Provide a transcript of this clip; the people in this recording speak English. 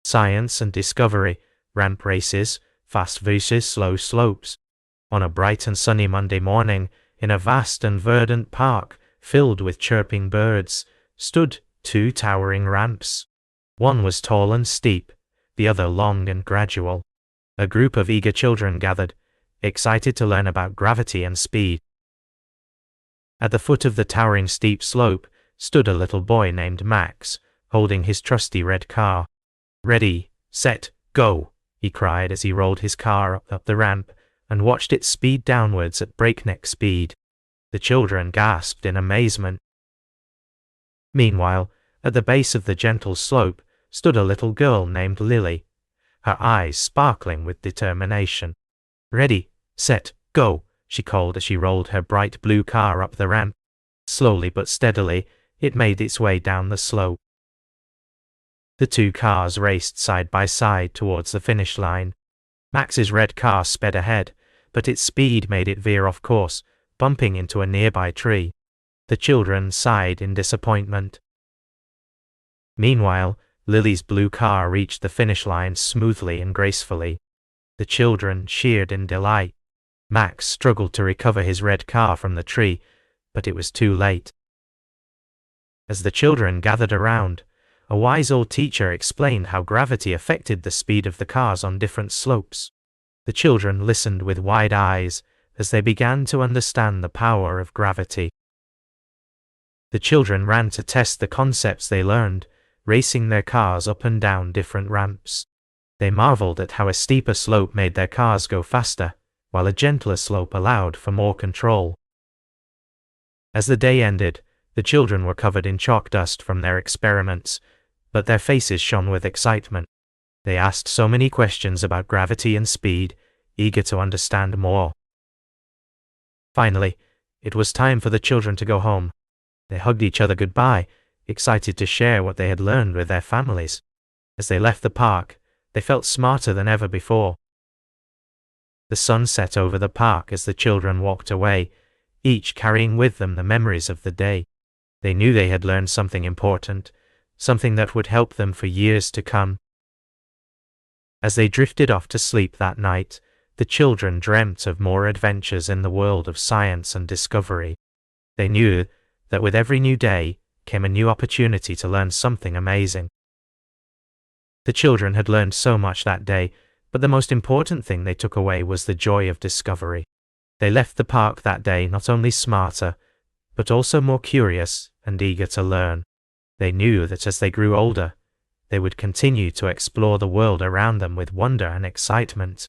Science and discovery, ramp races, fast versus slow slopes. On a bright and sunny Monday morning, in a vast and verdant park filled with chirping birds, stood two towering ramps. One was tall and steep, the other long and gradual. A group of eager children gathered, excited to learn about gravity and speed. At the foot of the towering steep slope stood a little boy named Max, holding his trusty red car. "Ready, set, go!" he cried as he rolled his car up the ramp and watched it speed downwards at breakneck speed. The children gasped in amazement. Meanwhile, at the base of the gentle slope stood a little girl named Lily, her eyes sparkling with determination. "Ready, set, go!" she called as she rolled her bright blue car up the ramp. Slowly but steadily, it made its way down the slope. The two cars raced side by side towards the finish line. Max's red car sped ahead, but its speed made it veer off course, bumping into a nearby tree. The children sighed in disappointment. Meanwhile, Lily's blue car reached the finish line smoothly and gracefully. The children cheered in delight. Max struggled to recover his red car from the tree, but it was too late. As the children gathered around, a wise old teacher explained how gravity affected the speed of the cars on different slopes. The children listened with wide eyes as they began to understand the power of gravity. The children ran to test the concepts they learned, racing their cars up and down different ramps. They marveled at how a steeper slope made their cars go faster, while a gentler slope allowed for more control. As the day ended, the children were covered in chalk dust from their experiments, but their faces shone with excitement. They asked so many questions about gravity and speed, eager to understand more. Finally, it was time for the children to go home. They hugged each other goodbye, excited to share what they had learned with their families. As they left the park, they felt smarter than ever before. The sun set over the park as the children walked away, each carrying with them the memories of the day. They knew they had learned something important, something that would help them for years to come. As they drifted off to sleep that night, the children dreamt of more adventures in the world of science and discovery. They knew that with every new day came a new opportunity to learn something amazing. The children had learned so much that day, but the most important thing they took away was the joy of discovery. They left the park that day not only smarter, but also more curious and eager to learn. They knew that as they grew older, they would continue to explore the world around them with wonder and excitement.